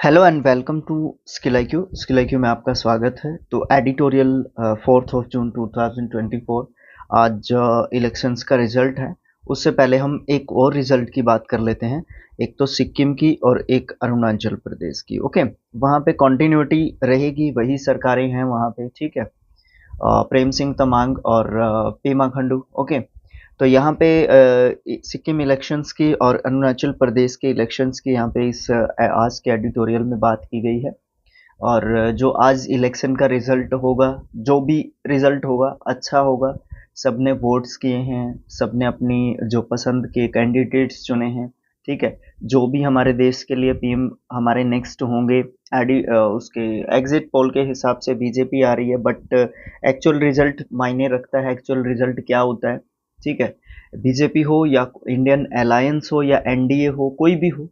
Hello and welcome to skill I Q में आपका स्वागत है। तो एडिटोरियल 4 जून 2024 आज इलेक्शंस का रिजल्ट है। उससे पहले हम एक और रिजल्ट की बात कर लेते हैं। एक तो सिक्किम की और एक अरुणाचल प्रदेश की। ओके, वहाँ पे कंटिन्यूटी रहेगी, वही सरकारें हैं वहाँ पे, ठीक है। प्रेम सिंह तमांग और पेमा खंडू। ओके, तो यहाँ पे सिक्किम इलेक्शंस की और अरुणाचल प्रदेश के इलेक्शंस की यहाँ पे इस आज के एडिटोरियल में बात की गई है। और जो आज इलेक्शन का रिजल्ट होगा, जो भी रिजल्ट होगा अच्छा होगा। सबने वोट्स किए हैं, सबने अपनी जो पसंद के कैंडिडेट्स चुने हैं, ठीक है। जो भी हमारे देश के लिए पीएम हमारे नेक्स्ट होंगे, उसके एग्जिट पोल के हिसाब से बीजेपी आ रही है, बट एक्चुअल रिजल्ट मायने रखता है। एक्चुअल रिजल्ट क्या होता है, ठीक है। बीजेपी हो या इंडियन अलायंस हो या एनडीए हो, कोई भी हो,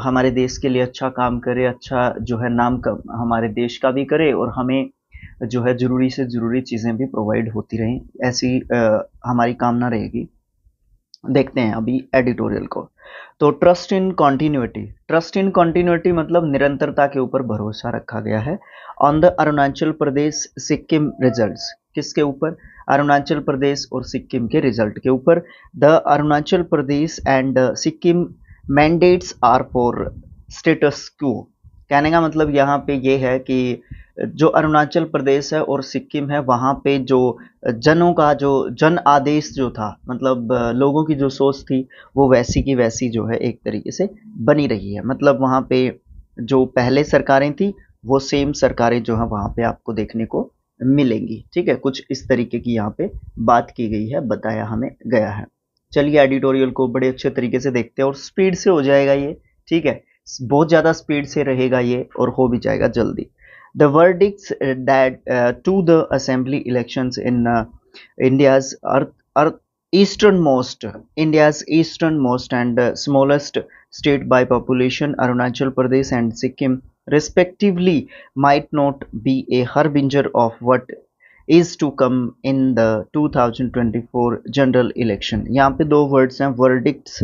हमारे देश के लिए अच्छा काम करे, अच्छा जो है नाम का हमारे देश का भी करे, और हमें जो है ज़रूरी से ज़रूरी चीज़ें भी प्रोवाइड होती रहें, ऐसी हमारी कामना रहेगी। देखते हैं अभी एडिटोरियल को। तो ट्रस्ट इन कॉन्टिन्यूटी मतलब निरंतरता के ऊपर भरोसा रखा गया है। On the Arunachal Pradesh Sikkim results, किसके ऊपर? अरुणाचल प्रदेश और सिक्किम के रिजल्ट के ऊपर। The Arunachal Pradesh and Sikkim mandates are for status quo. कहने का मतलब यहाँ पे ये है कि जो अरुणाचल प्रदेश है और सिक्किम है, वहाँ पे जो जनों का जो जन आदेश जो था, मतलब लोगों की जो सोच थी, वो वैसी की वैसी जो है एक तरीके से बनी रही है। मतलब वहाँ पे जो पहले सरकारें थी, वो सेम सरकारें जो है वहाँ पे आपको देखने को मिलेंगी, ठीक है। कुछ इस तरीके की यहाँ पे बात की गई है, बताया हमें गया है। चलिए एडिटोरियल को बड़े अच्छे तरीके से देखते हैं, और स्पीड से हो जाएगा ये, ठीक है। बहुत ज़्यादा स्पीड से रहेगा ये, और हो भी जाएगा जल्दी। The verdicts that to the assembly elections in India's earth, easternmost and smallest state by population, Arunachal Pradesh and Sikkim, respectively, might not be a harbinger of what is to come in the 2024 general election। यहाँ पे दो words हैं, verdicts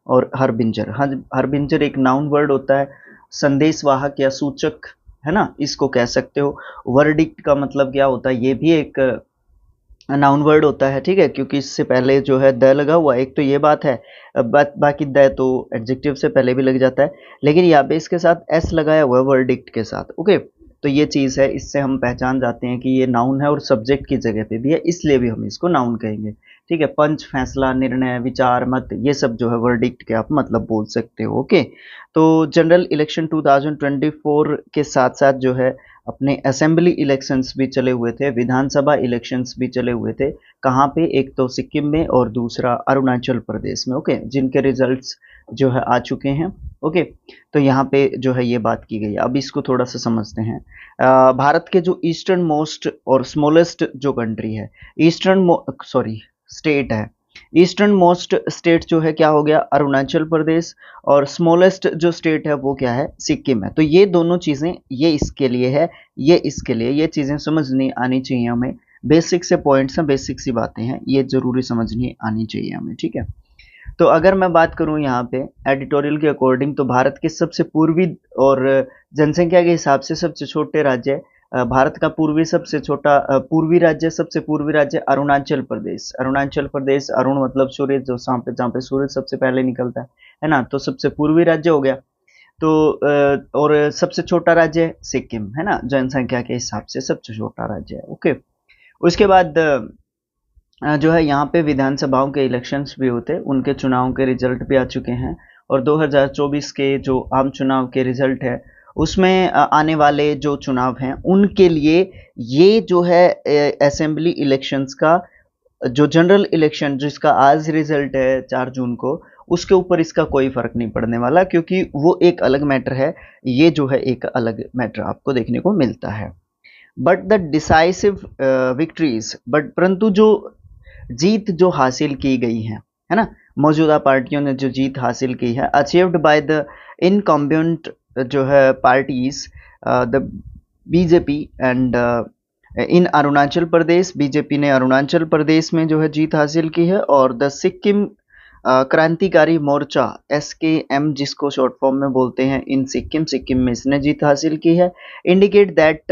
और हरबिंजर। हरबिंजर एक noun word होता है, संदेशवाहक या सूचक, है ना, इसको कह सकते हो। वर्डिक्ट का मतलब क्या होता है, ये भी एक नाउन वर्ड होता है, ठीक है, क्योंकि इससे पहले जो है द लगा हुआ है। एक तो ये बात है, बाकी द तो एडजेक्टिव से पहले भी लग जाता है, लेकिन यहाँ पे इसके साथ एस लगाया हुआ है वर्डिक्ट के साथ। ओके, तो ये चीज़ है, इससे हम पहचान जाते हैं कि ये नाउन है और सब्जेक्ट की जगह पे भी है, इसलिए भी हम इसको नाउन कहेंगे, ठीक है। पंच, फैसला, निर्णय, विचार, मत, ये सब जो है वर्डिक्ट के आप मतलब बोल सकते हो। ओके, तो जनरल इलेक्शन 2024 के साथ साथ जो है अपने असेंबली इलेक्शंस भी चले हुए थे, विधानसभा इलेक्शंस भी चले हुए थे। कहाँ पे? एक तो सिक्किम में और दूसरा अरुणाचल प्रदेश में। ओके, जिनके रिजल्ट्स जो है आ चुके हैं। ओके, तो यहाँ पे जो है ये बात की गई है। अब इसको थोड़ा सा समझते हैं। भारत के जो ईस्टर्न मोस्ट और स्मॉलेस्ट जो कंट्री है, स्टेट है, ईस्टर्न मोस्ट स्टेट जो है क्या हो गया? अरुणाचल प्रदेश। और स्मॉलेस्ट जो स्टेट है वो क्या है? सिक्किम है। तो ये दोनों चीज़ें, ये इसके लिए है, ये इसके लिए, ये चीज़ें समझनी आनी चाहिए हमें। बेसिक से पॉइंट्स हैं, बेसिक सी बातें हैं, ये ज़रूरी समझनी आनी चाहिए हमें, ठीक है। तो अगर मैं बात करूं यहाँ पे एडिटोरियल के अकॉर्डिंग, तो भारत के सबसे पूर्वी और जनसंख्या के हिसाब से सबसे छोटे राज्य, भारत का पूर्वी सबसे छोटा पूर्वी राज्य, सबसे पूर्वी राज्य अरुणाचल प्रदेश। अरुणाचल प्रदेश, अरुण मतलब सूर्य, जो जहाँ पे सूर्य सबसे पहले निकलता है ना, तो सबसे पूर्वी राज्य हो गया। तो और सबसे छोटा राज्य है सिक्किम, है ना, जनसंख्या के हिसाब से सबसे छोटा राज्य है। ओके, उसके बाद जो है यहाँ पे विधानसभाओं के इलेक्शंस भी होते, उनके चुनाव के रिजल्ट भी आ चुके हैं। और 2024 के जो आम चुनाव के रिजल्ट है, उसमें आने वाले जो चुनाव हैं उनके लिए ये जो है असेंबली इलेक्शंस का जो जनरल इलेक्शन जिसका आज रिजल्ट है 4 जून को, उसके ऊपर इसका कोई फर्क नहीं पड़ने वाला, क्योंकि वो एक अलग मैटर है, ये जो है एक अलग मैटर आपको देखने को मिलता है। But the decisive victories, but परंतु जो जीत जो हासिल की गई है ना, मौजूदा पार्टियों ने जो जीत हासिल की है, अचीव्ड बाय द इनकम्बेंट जो है parties, the BJP and in Arunachal Pradesh, BJP ने अरुणाचल प्रदेश में जो है जीत हासिल की है, और द सिक्किम क्रांतिकारी मोर्चा SKM जिसको शॉर्ट फॉर्म में बोलते हैं इन सिक्किम, सिक्किम में इसने जीत हासिल की है। इंडिकेट दैट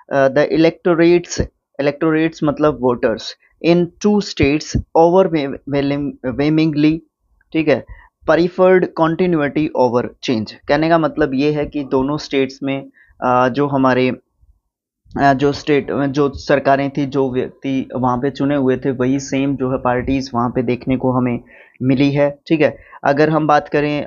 द इलेक्टोरेट्स मतलब वोटर्स इन 2 स्टेट्स ओवरवेलमिंगली, ठीक है, प्रीफर्ड कॉन्टिन्यूटी ओवर चेंज। कहने का मतलब ये है कि दोनों स्टेट्स में जो हमारे जो सरकारें थी, जो व्यक्ति वहाँ पे चुने हुए थे, वही सेम जो है पार्टीज वहाँ पे देखने को हमें मिली है, ठीक है। अगर हम बात करें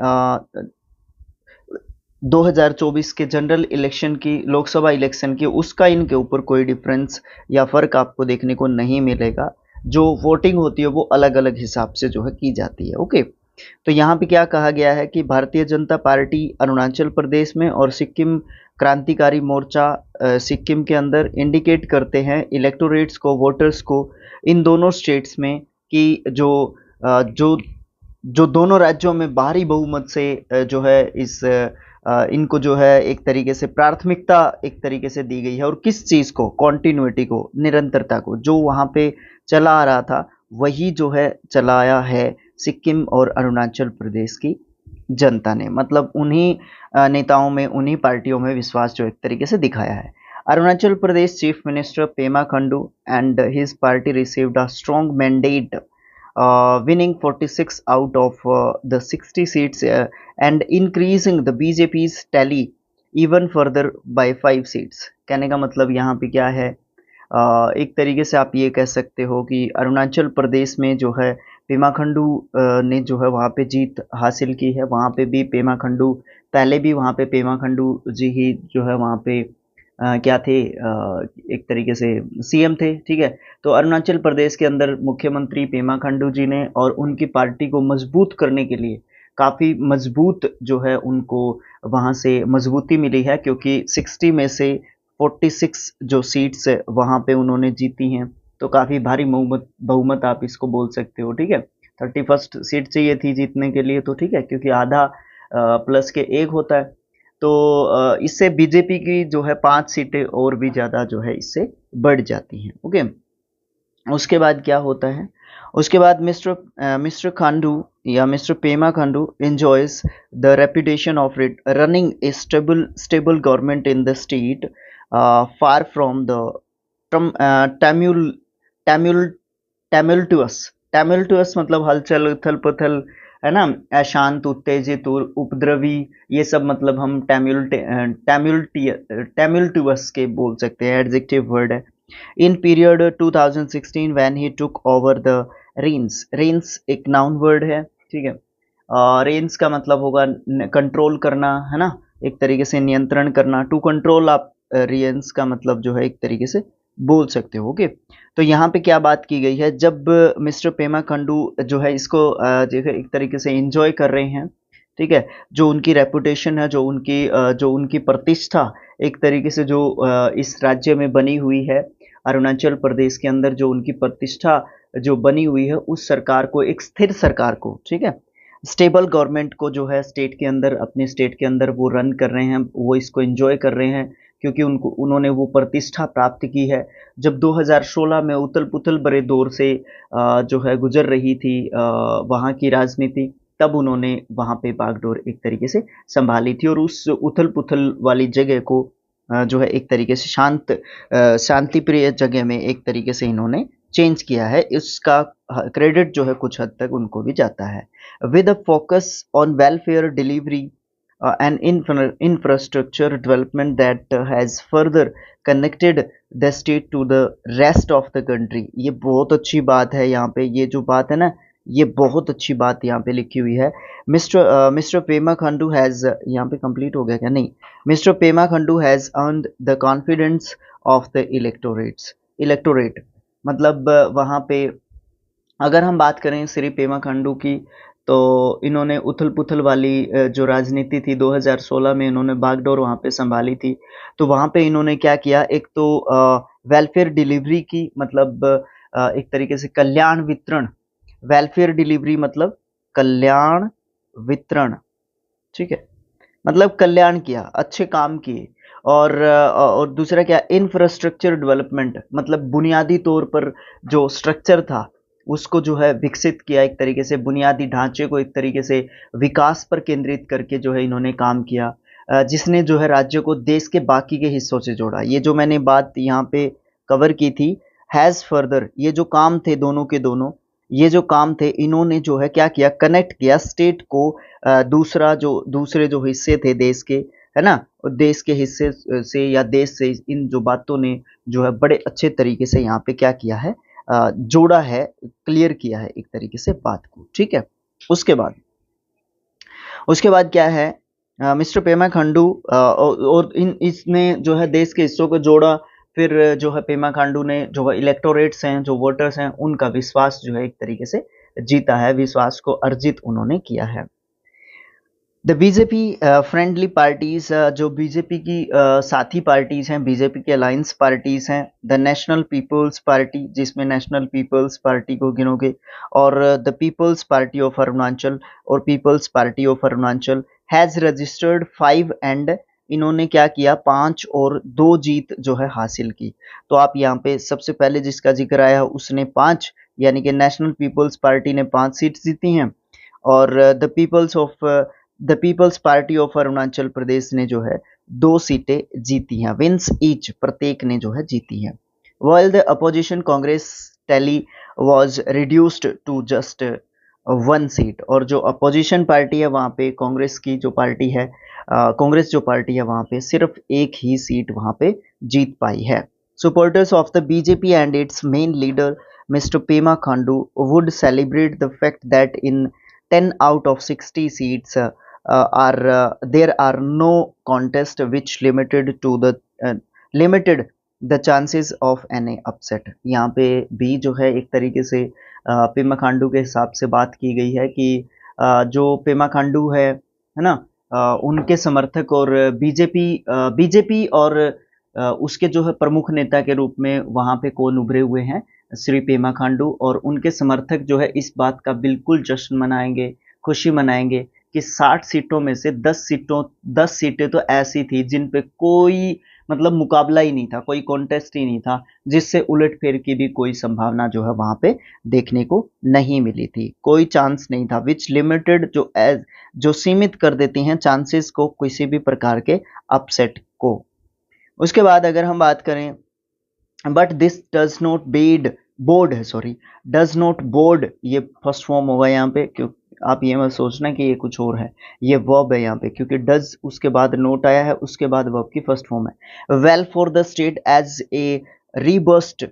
2024 के जनरल इलेक्शन की, लोकसभा इलेक्शन की, उसका इनके ऊपर कोई डिफरेंस या फर्क आपको देखने को नहीं मिलेगा। जो वोटिंग होती है वो अलग अलग हिसाब से जो है की जाती है। ओके, तो यहाँ पे क्या कहा गया है कि भारतीय जनता पार्टी अरुणाचल प्रदेश में और सिक्किम क्रांतिकारी मोर्चा सिक्किम के अंदर इंडिकेट करते हैं इलेक्टोरेट्स को, वोटर्स को इन दोनों स्टेट्स में कि जो जो दोनों राज्यों में भारी बहुमत से जो है इनको जो है एक तरीके से प्राथमिकता एक तरीके से दी गई है, और किस चीज़ को, कॉन्टिन्यूटी को, निरंतरता को, जो वहाँ पे चला आ रहा था वही जो है चलाया है सिक्किम और अरुणाचल प्रदेश की जनता ने। मतलब उन्हीं नेताओं में, उन्हीं पार्टियों में विश्वास जो एक तरीके से दिखाया है। Arunachal Pradesh chief minister Pema Khandu and his party received a strong mandate, winning 46 out of the 60 seats and increasing the BJP's tally even further by 5 seats। कहने का मतलब यहाँ पे क्या है, एक तरीके से आप ये कह सकते हो कि अरुणाचल प्रदेश में जो है पेमा खंडू ने जो है वहाँ पे जीत हासिल की है। वहाँ पे भी पेमा खंडू, पहले भी वहाँ पे पेमा खंडू जी ही जो है वहाँ पे क्या थे, एक तरीके से CM थे, ठीक है। तो अरुणाचल प्रदेश के अंदर मुख्यमंत्री पेमा खंडू जी ने और उनकी पार्टी को मजबूत करने के लिए काफ़ी मजबूत जो है उनको वहाँ से मजबूती मिली है, क्योंकि 60 में से 46 जो सीट्स वहाँ पे उन्होंने जीती हैं, तो काफ़ी भारी बहुमत आप इसको बोल सकते हो, ठीक है। 31 सीट चाहिए थी जीतने के लिए, तो ठीक है, क्योंकि आधा प्लस के 1 होता है, तो इससे बीजेपी की जो है 5 सीटें और भी ज़्यादा जो है इससे बढ़ जाती हैं। ओके, उसके बाद क्या होता है, उसके बाद मिस्टर खांडू या mister Pema Khandu enjoys the reputation of running a stable government in the state, far from the Tamil Tamil tumultuous मतलब हलचल, उथल पुथल, है ना, अशांत, उत्तेजित, उपद्रवी, ये सब मतलब हम tumultuous के बोल सकते हैं, एडजेक्टिव वर्ड है। In period 2016 when he took over the Reigns एक नाउन वर्ड है, ठीक है। रेंस का मतलब होगा कंट्रोल करना, है ना, एक तरीके से नियंत्रण करना। टू कंट्रोल आप रेंस का मतलब जो है एक तरीके से बोल सकते हो। ओके, तो यहाँ पे क्या बात की गई है, जब मिस्टर पेमा खंडू जो है इसको जो है एक तरीके से एंजॉय कर रहे हैं, ठीक है, जो उनकी रेपुटेशन है, जो उनकी प्रतिष्ठा एक तरीके से जो इस राज्य में बनी हुई है, अरुणाचल प्रदेश के अंदर जो उनकी प्रतिष्ठा जो बनी हुई है, उस सरकार को, एक स्थिर सरकार को, ठीक है, स्टेबल गवर्नमेंट को जो है स्टेट के अंदर, अपने स्टेट के अंदर वो रन कर रहे हैं, वो इसको एंजॉय कर रहे हैं, क्योंकि उन्होंने वो प्रतिष्ठा प्राप्त की है। जब 2016 में उथल पुथल भरे दौर से जो है गुजर रही थी वहाँ की राजनीति, तब उन्होंने वहाँ पे बागडोर एक तरीके से संभाली थी, और उस उथल पुथल वाली जगह को जो है एक तरीके से शांति प्रिय जगह में एक तरीके से इन्होंने चेंज किया है। इसका क्रेडिट जो है कुछ हद तक उनको भी जाता है। With a focus on welfare delivery and infrastructure development that has further connected the state to the rest of the country। ये बहुत अच्छी बात है, यहाँ पे ये जो बात है ना, ये बहुत अच्छी बात यहाँ पे लिखी हुई है। मिस्टर पेमा खंडू हैज़, यहाँ पे कंप्लीट हो गया क्या, नहीं, mister Pema Khandu has earned the confidence of the electorate मतलब वहाँ पे अगर हम बात करें श्री पेमा खंडू की, तो इन्होंने उथल पुथल वाली जो राजनीति थी 2016 में इन्होंने बागडोर वहाँ पे संभाली थी। तो वहाँ पे इन्होंने क्या किया, एक तो वेलफेयर डिलीवरी की, मतलब एक तरीके से कल्याण वितरण, वेलफेयर डिलीवरी मतलब कल्याण वितरण, ठीक है, मतलब कल्याण किया, अच्छे काम किए। और दूसरा क्या, इंफ्रास्ट्रक्चर डेवलपमेंट, मतलब बुनियादी तौर पर जो स्ट्रक्चर था उसको जो है विकसित किया, एक तरीके से बुनियादी ढांचे को एक तरीके से विकास पर केंद्रित करके जो है इन्होंने काम किया, जिसने जो है राज्य को देश के बाकी के हिस्सों से जोड़ा। ये जो मैंने बात यहाँ पे कवर की थी, हैज़ फर्दर, ये जो काम थे दोनों के दोनों, ये जो काम थे इन्होंने जो है क्या किया, कनेक्ट किया स्टेट को दूसरे जो हिस्से थे देश के, है ना, देश के हिस्से से या देश से इन जो बातों ने जो है बड़े अच्छे तरीके से यहाँ पे क्या किया है, जोड़ा है, क्लियर किया है एक तरीके से बात को। ठीक है, उसके बाद क्या है, मिस्टर पेमा खांडू और इन इसने जो है देश के हिस्सों को जोड़ा। फिर जो है पेमा खांडू ने जो है इलेक्टोरेट्स हैं, जो वोटर्स हैं, उनका विश्वास जो है एक तरीके से जीता है, विश्वास को अर्जित उन्होंने किया है। द बीजेपी फ्रेंडली पार्टीज, जो बीजेपी की साथी पार्टीज हैं, बीजेपी के अलायंस पार्टीज हैं, द नेशनल पीपल्स पार्टी, जिसमें नेशनल पीपल्स पार्टी को गिनोगे, और the People's Party of Arunachal और People's Party of Arunachal has registered 5 and इन्होंने क्या किया, 5 और 2 जीत जो है हासिल की। तो आप यहाँ पे सबसे पहले जिसका जिक्र आया उसने 5, यानी कि नेशनल पीपल्स पार्टी ने 5 सीट जीती हैं, और the People's Party of Arunachal Pradesh ने जो है 2 सीटें जीती हैं, विंस ईच, प्रत्येक ने जो है जीती हैं। While the opposition Congress tally was reduced to just 1 seat, और जो अपोजिशन पार्टी है वहाँ पे कांग्रेस की जो पार्टी है, कांग्रेस जो पार्टी है वहाँ पे सिर्फ एक ही सीट वहाँ पे जीत पाई है। Supporters of the BJP and its main leader Mr. Pema Khandu would celebrate the fact that in 10 out of 60 seats there are no contest which limited the chances of any upset। यहाँ पे भी जो है एक तरीके से पेमा खांडू के हिसाब से बात की गई है कि जो पेमा खांडू है ना, उनके समर्थक और बीजेपी और उसके जो है प्रमुख नेता के रूप में वहाँ पे कौन उभरे हुए हैं, श्री पेमा खांडू, और उनके समर्थक जो है इस बात का बिल्कुल जश्न मनाएंगे, खुशी मनाएंगे कि 60 सीटों में से 10 सीटें तो ऐसी थी जिन पे कोई मतलब मुकाबला ही नहीं था, कोई कॉन्टेस्ट ही नहीं था, जिससे उलटफेर की भी कोई संभावना जो है वहां पे देखने को नहीं मिली थी, कोई चांस नहीं था, विच लिमिटेड, जो सीमित कर देती हैं चांसेस को किसी भी प्रकार के अपसेट को। उसके बाद अगर हम बात करें, but this does not board, ये फर्स्ट फॉर्म होगा यहाँ पे, क्यों आप ये मत सोचना कि ये कुछ और है, ये वर्ब है यहाँ पे, क्योंकि डज उसके बाद नोट आया है, उसके बाद वर्ब की फर्स्ट फॉर्म है। Well for the state as a robust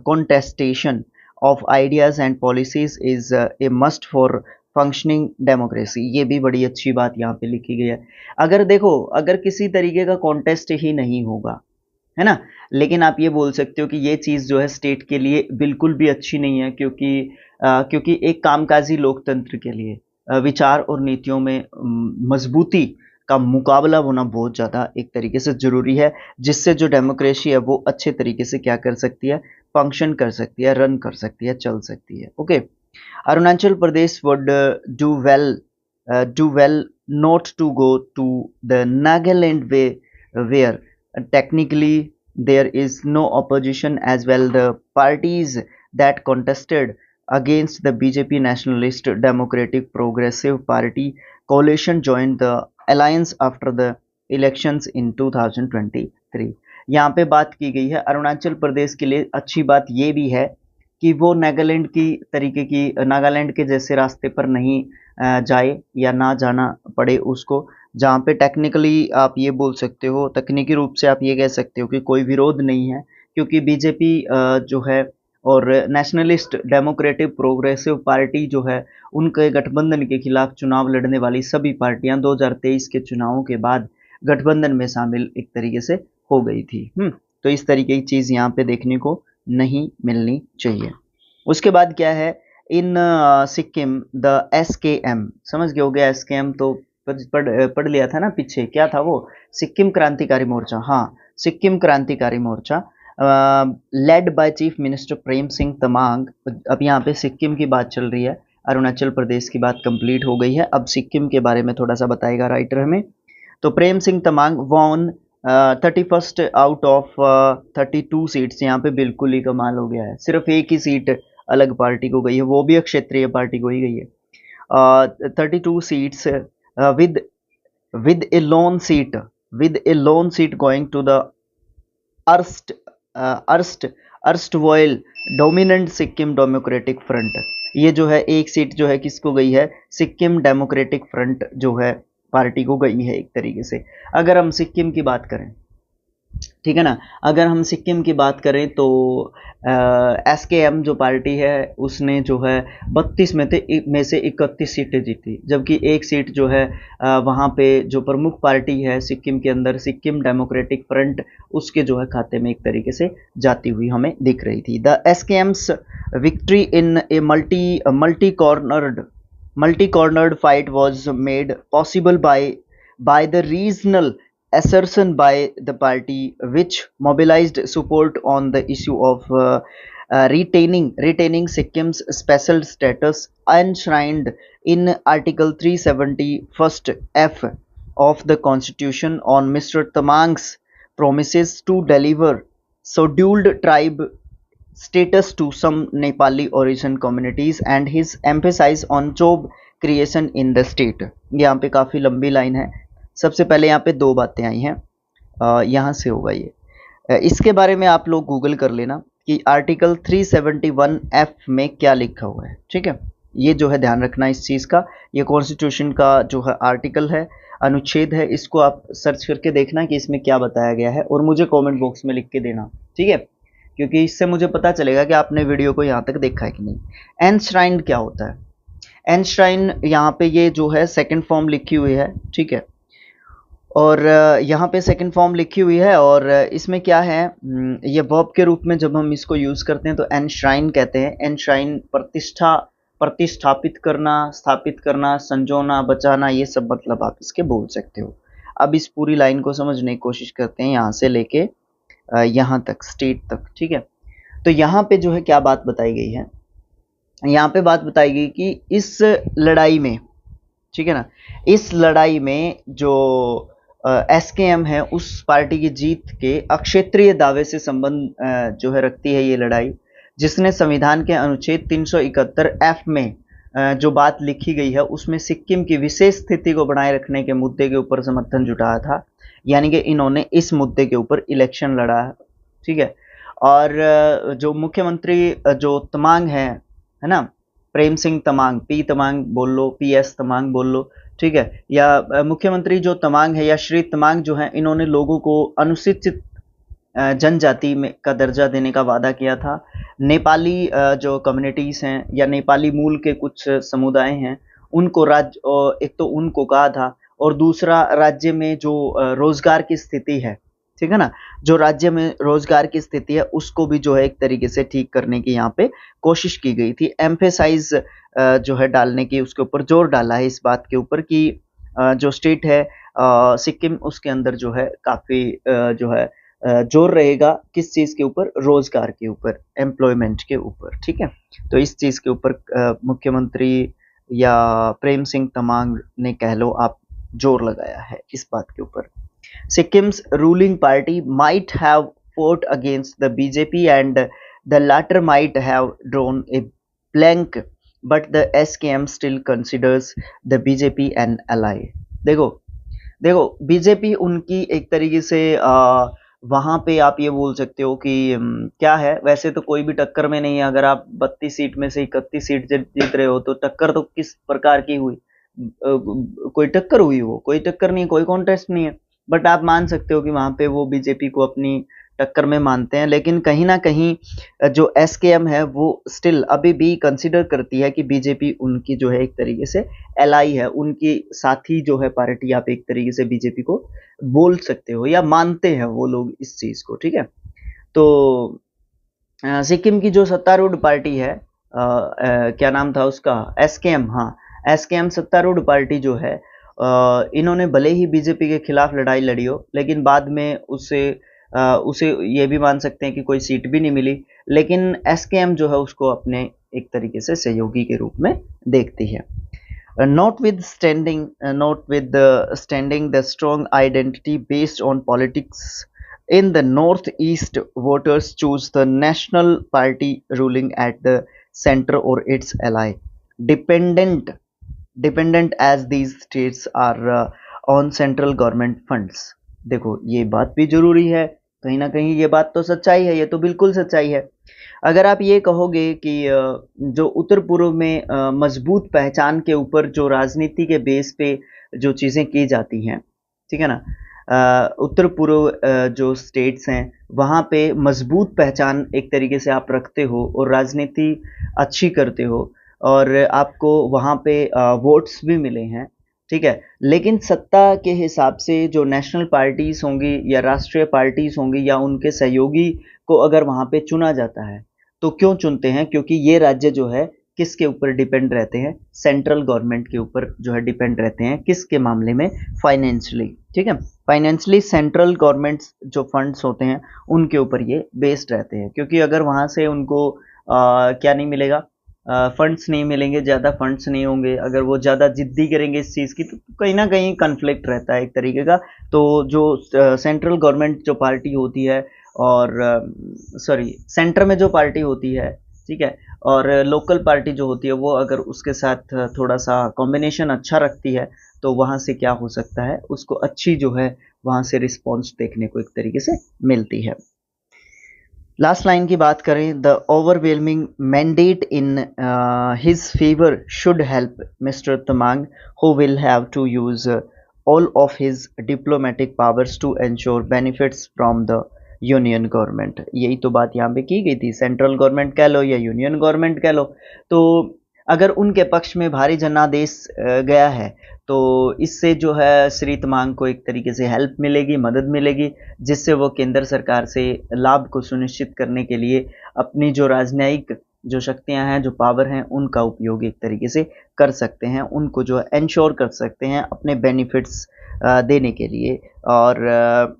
contestation of ideas and policies is a must for functioning democracy. ये भी बड़ी अच्छी बात यहाँ पे लिखी गई है। अगर देखो, अगर किसी तरीके का कॉन्टेस्ट ही नहीं होगा, है ना, लेकिन आप ये बोल सकते हो कि ये चीज़ जो है स्टेट के लिए बिल्कुल भी अच्छी नहीं है, क्योंकि एक कामकाजी लोकतंत्र के लिए विचार और नीतियों में मजबूती का मुकाबला होना बहुत ज़्यादा एक तरीके से ज़रूरी है, जिससे जो डेमोक्रेसी है वो अच्छे तरीके से क्या कर सकती है, फंक्शन कर सकती है, रन कर सकती है, चल सकती है। Okay, Arunachal Pradesh would do well not to go to the Nagaland way where technically there is no opposition as well. The parties that contested against the BJP Nationalist Democratic Progressive Party coalition joined the alliance after the elections in 2023। यहाँ पे बात की गई है अरुणाचल प्रदेश के लिए अच्छी बात ये भी है कि वो नागालैंड के जैसे रास्ते पर नहीं जाए या ना जाना पड़े उसको, जहाँ पे टेक्निकली आप ये बोल सकते हो, तकनीकी रूप से आप ये कह सकते हो कि कोई विरोध नहीं है, क्योंकि बीजेपी जो है और नेशनलिस्ट डेमोक्रेटिक प्रोग्रेसिव पार्टी जो है, उनके गठबंधन के खिलाफ चुनाव लड़ने वाली सभी पार्टियां 2023 के चुनावों के बाद गठबंधन में शामिल एक तरीके से हो गई थी। तो इस तरीके की चीज़ यहाँ पे देखने को नहीं मिलनी चाहिए। उसके बाद क्या है, इन सिक्किम द SKM, समझ गए हो गया, SKM तो पढ़ लिया था ना पीछे, क्या था वो, सिक्किम क्रांतिकारी मोर्चा। हाँ, सिक्किम क्रांतिकारी मोर्चा लेड बाय चीफ मिनिस्टर प्रेम सिंह तमांग। अब यहाँ पे सिक्किम की बात चल रही है, अरुणाचल प्रदेश की बात कंप्लीट हो गई है, अब सिक्किम के बारे में थोड़ा सा बताएगा राइटर हमें। तो Prem Singh Tamang won 31 out of 32 seats, यहाँ पे बिल्कुल ही कमाल हो गया है, सिर्फ एक ही सीट अलग पार्टी को गई है, वो भी क्षेत्रीय पार्टी को ही गई है। 32 seats with with a lone seat going to the erst erst erstwhile dominant Sikkim democratic front. ये जो है एक सीट जो है किसको गई है, सिक्किम डेमोक्रेटिक फ्रंट जो है पार्टी को गई है एक तरीके से। अगर हम सिक्किम की बात करें, ठीक है ना, अगर हम सिक्किम की बात करें तो SKM जो पार्टी है उसने जो है 32 में से 31 सीटें जीती, जबकि एक सीट जो है वहाँ पे जो प्रमुख पार्टी है सिक्किम के अंदर, सिक्किम डेमोक्रेटिक फ्रंट, उसके जो है खाते में एक तरीके से जाती हुई हमें दिख रही थी। The SKM's victory in a multi cornered fight was made possible by the regional assertion by the party which mobilized support on the issue of retaining Sikkim's special status enshrined in Article 371 F of the Constitution on Mr. Tamang's promises to deliver scheduled tribe status to some Nepali origin communities and his emphasis on job creation in the state। यहाँ पे काफ़ी लंबी line है। सबसे पहले यहाँ पे दो बातें आई हैं, यहाँ से होगा ये। इसके बारे में आप लोग गूगल कर लेना कि आर्टिकल 371 F में क्या लिखा हुआ है, ठीक है। ये जो है ध्यान रखना इस चीज़ का, ये कॉन्स्टिट्यूशन का जो है आर्टिकल है, अनुच्छेद है, इसको आप सर्च करके देखना कि इसमें क्या बताया गया है और मुझे कमेंट बॉक्स में लिख के देना, ठीक है, क्योंकि इससे मुझे पता चलेगा कि आपने वीडियो को यहाँ तक देखा है कि नहीं। एनश्राइन क्या होता है? एनश्राइन यहाँ पे ये जो है सेकंड फॉर्म लिखी हुई है, ठीक है, और यहाँ पे सेकंड फॉर्म लिखी हुई है और इसमें क्या है, ये वर्ब के रूप में जब हम इसको यूज़ करते हैं तो एनश्राइन कहते हैं। एनश्राइन प्रतिष्ठापित करना, स्थापित करना, संजोना, बचाना, ये सब मतलब आप इसके बोल सकते हो। अब इस पूरी लाइन को समझने की कोशिश करते हैं यहाँ से लेके यहाँ तक, स्टेट तक, ठीक है। तो यहाँ पे जो है क्या बात बताई गई है, यहाँ पे बात बताई गई कि इस लड़ाई में, ठीक है ना, इस लड़ाई में जो SKM है उस पार्टी की जीत के अक्षेत्रीय दावे से संबंध जो है रखती है ये लड़ाई, जिसने संविधान के अनुच्छेद 371 F में जो बात लिखी गई है उसमें सिक्किम की विशेष स्थिति को बनाए रखने के मुद्दे के ऊपर समर्थन जुटाया था। यानी कि इन्होंने इस मुद्दे के ऊपर इलेक्शन लड़ा है, ठीक है। और जो मुख्यमंत्री जो तमांग है ना, प्रेम सिंह तमांग, P तमांग बोल लो, PS तमांग बोल लो, ठीक है, या मुख्यमंत्री जो तमांग है या श्री तमांग जो है, इन्होंने लोगों को अनुसूचित जनजाति में का दर्जा देने का वादा किया था। नेपाली जो कम्युनिटीज़ हैं या नेपाली मूल के कुछ समुदाय हैं उनको राज्य, एक तो उनको कहा था और दूसरा राज्य में जो रोजगार की स्थिति है, ठीक है ना, जो राज्य में रोजगार की स्थिति है उसको भी जो है एक तरीके से ठीक करने की यहाँ पे कोशिश की गई थी। एम्फेसाइज जो है डालने की, उसके ऊपर जोर डाला है इस बात के ऊपर कि जो स्टेट है सिक्किम, उसके अंदर जो है काफ़ी जो है जोर रहेगा किस चीज़ के ऊपर, रोजगार के ऊपर, एम्प्लॉयमेंट के ऊपर, ठीक है। तो इस चीज़ के ऊपर मुख्यमंत्री या प्रेम सिंह तमांग ने कह लो आप जोर लगाया है इस बात के ऊपर। Sikkim's ruling party might have fought against the BJP and the latter might have drawn a blank, but the SKM still considers the BJP an ally। देखो बीजेपी उनकी एक तरीके से वहाँ पे आप ये बोल सकते हो कि क्या है, वैसे तो कोई भी टक्कर में नहीं है। अगर आप 32 सीट में से 31 सीट जीत रहे हो तो टक्कर तो किस प्रकार की हुई, कोई टक्कर हुई, वो कोई टक्कर नहीं, कोई कॉन्टेस्ट नहीं है, बट आप मान सकते हो कि वहाँ पे वो बीजेपी को अपनी टक्कर में मानते हैं। लेकिन कहीं ना कहीं जो SKM है वो स्टिल अभी भी कंसिडर करती है कि बीजेपी उनकी जो है एक तरीके से एलाई है, उनकी साथी जो है पार्टी, आप एक तरीके से बीजेपी को बोल सकते हो या मानते हैं वो लोग इस चीज़ को, ठीक है। तो सिक्किम की जो सत्तारूढ़ पार्टी है, क्या नाम था उसका, SKM, हाँ, SKM सत्तारूढ़ पार्टी जो है, इन्होंने भले ही बीजेपी के खिलाफ लड़ाई लड़ी हो, लेकिन बाद में उसे ये भी मान सकते हैं कि कोई सीट भी नहीं मिली, लेकिन SKM जो है उसको अपने एक तरीके से सहयोगी के रूप में देखती है। Notwithstanding the strong identity based on politics in the northeast, voters choose the national party ruling at the center or its ally. Dependent as these states are on central government funds. देखो ये बात भी जरूरी है, कहीं ना कहीं ये बात तो सच्चाई है, ये तो बिल्कुल सच्चाई है। अगर आप ये कहोगे कि जो उत्तर पूर्व में मजबूत पहचान के ऊपर जो राजनीति के बेस पे जो चीज़ें की जाती हैं, ठीक है ना, उत्तर पूर्व जो स्टेट्स हैं वहाँ पे मजबूत पहचान एक तरीके से आप रखते हो और राजनीति अच्छी करते हो और आपको वहाँ पे वोट्स भी मिले हैं, ठीक है। लेकिन सत्ता के हिसाब से जो नेशनल पार्टीज होंगी या राष्ट्रीय पार्टीज होंगी या उनके सहयोगी को अगर वहाँ पे चुना जाता है, तो क्यों चुनते हैं? क्योंकि ये राज्य जो है किसके ऊपर डिपेंड रहते हैं? सेंट्रल गवर्नमेंट के ऊपर जो है डिपेंड रहते हैं। किसके मामले में? फाइनेंशियली, ठीक है। फाइनेंशियली सेंट्रल गवर्नमेंट जो फंड्स होते हैं उनके ऊपर ये बेस्ड रहते हैं, क्योंकि अगर वहाँ से उनको क्या नहीं मिलेगा, फंड्स नहीं मिलेंगे, ज़्यादा फंड्स नहीं होंगे, अगर वो ज़्यादा जिद्दी करेंगे इस चीज़ की, तो कहीं ना कहीं कन्फ्लिक्ट रहता है एक तरीके का। तो जो सेंट्रल गवर्नमेंट जो पार्टी होती है और सॉरी सेंटर में जो पार्टी होती है, ठीक है, और लोकल पार्टी जो होती है वो अगर उसके साथ थोड़ा सा कॉम्बिनेशन अच्छा रखती है तो वहाँ से क्या हो सकता है, उसको अच्छी जो है वहाँ से रिस्पॉन्स देखने को एक तरीके से मिलती है। लास्ट लाइन की बात करें, the overwhelming mandate in his favour should help mister Tamang who will have to use all of his diplomatic powers to ensure benefits from the union government. यही तो बात यहाँ पे की गई थी, सेंट्रल गवर्नमेंट कह लो या यूनियन गवर्नमेंट कह लो। तो अगर उनके पक्ष में भारी जनादेश गया है तो इससे जो है श्री तमांग को एक तरीके से हेल्प मिलेगी, मदद मिलेगी, जिससे वो केंद्र सरकार से लाभ को सुनिश्चित करने के लिए अपनी जो राजनयिक जो शक्तियां हैं, जो पावर हैं, उनका उपयोग एक तरीके से कर सकते हैं, उनको जो एंश्योर कर सकते हैं अपने बेनिफिट्स देने के लिए। और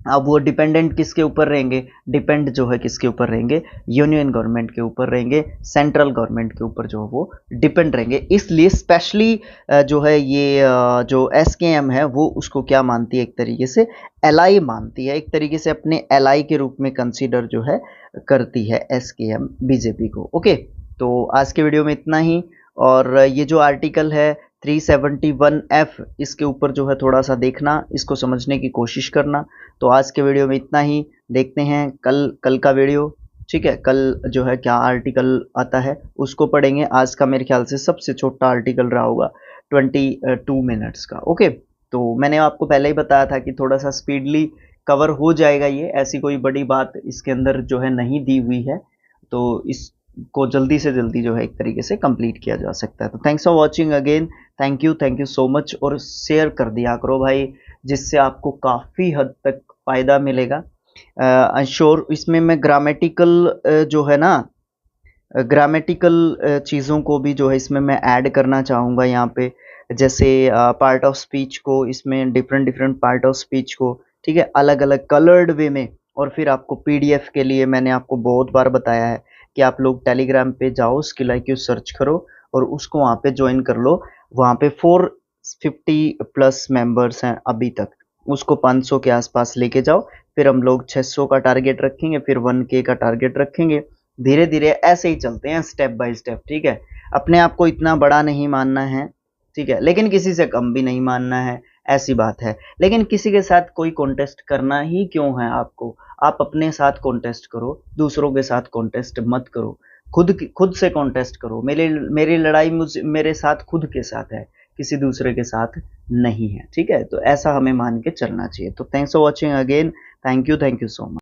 अब वो डिपेंडेंट किसके ऊपर रहेंगे? डिपेंड जो है किसके ऊपर रहेंगे? यूनियन गवर्नमेंट के ऊपर रहेंगे, सेंट्रल गवर्नमेंट के ऊपर जो है वो डिपेंड रहेंगे। इसलिए स्पेशली जो है ये जो एसकेएम है वो उसको क्या मानती है? एक तरीके से एलाई मानती है, एक तरीके से अपने एलाई के रूप में कंसीडर जो है करती है एसकेएम बीजेपी को। ओके, तो आज के वीडियो में इतना ही। और ये जो आर्टिकल है 371F, इसके ऊपर जो है थोड़ा सा देखना, इसको समझने की कोशिश करना। तो आज के वीडियो में इतना ही, देखते हैं कल का वीडियो, ठीक है। कल जो है क्या आर्टिकल आता है उसको पढ़ेंगे। आज का मेरे ख्याल से सबसे छोटा आर्टिकल रहा होगा 22 मिनट्स का। ओके, तो मैंने आपको पहले ही बताया था कि थोड़ा सा स्पीडली कवर हो जाएगा ये, ऐसी कोई बड़ी बात इसके अंदर जो है नहीं दी हुई है, तो इसको जल्दी से जल्दी जो है एक तरीके से कंप्लीट किया जा सकता है। तो thanks for watching again, thank you so much. और शेयर कर दिया करो भाई, जिससे आपको काफ़ी हद तक फ़ायदा मिलेगा। श्योर इसमें मैं ग्रामेटिकल जो है ना, ग्रामेटिकल चीज़ों को भी जो है इसमें मैं ऐड करना चाहूँगा यहाँ पे, जैसे पार्ट ऑफ स्पीच को, इसमें डिफरेंट पार्ट ऑफ स्पीच को, ठीक है, अलग अलग कलर्ड वे में। और फिर आपको पीडीएफ के लिए मैंने आपको बहुत बार बताया है कि आप लोग टेलीग्राम पे जाओ, स्किल IQ सर्च करो और उसको वहाँ पे ज्वाइन कर लो। वहाँ पे 450+ मेंबर्स हैं अभी तक, उसको 500 के आसपास लेके जाओ। फिर हम लोग 600 का टारगेट रखेंगे, फिर 1K का टारगेट रखेंगे। धीरे धीरे ऐसे ही चलते हैं, स्टेप बाय स्टेप, ठीक है। अपने आप को इतना बड़ा नहीं मानना है, ठीक है, लेकिन किसी से कम भी नहीं मानना है, ऐसी बात है। लेकिन किसी के साथ कोई कॉन्टेस्ट करना ही क्यों है आपको? आप अपने साथ कॉन्टेस्ट करो, दूसरों के साथ कॉन्टेस्ट मत करो। खुद से कॉन्टेस्ट करो। मेरी लड़ाई मेरे साथ खुद के साथ है, किसी दूसरे के साथ नहीं है, ठीक है। तो ऐसा हमें मान के चलना चाहिए। तो thanks for watching again, thank you so much.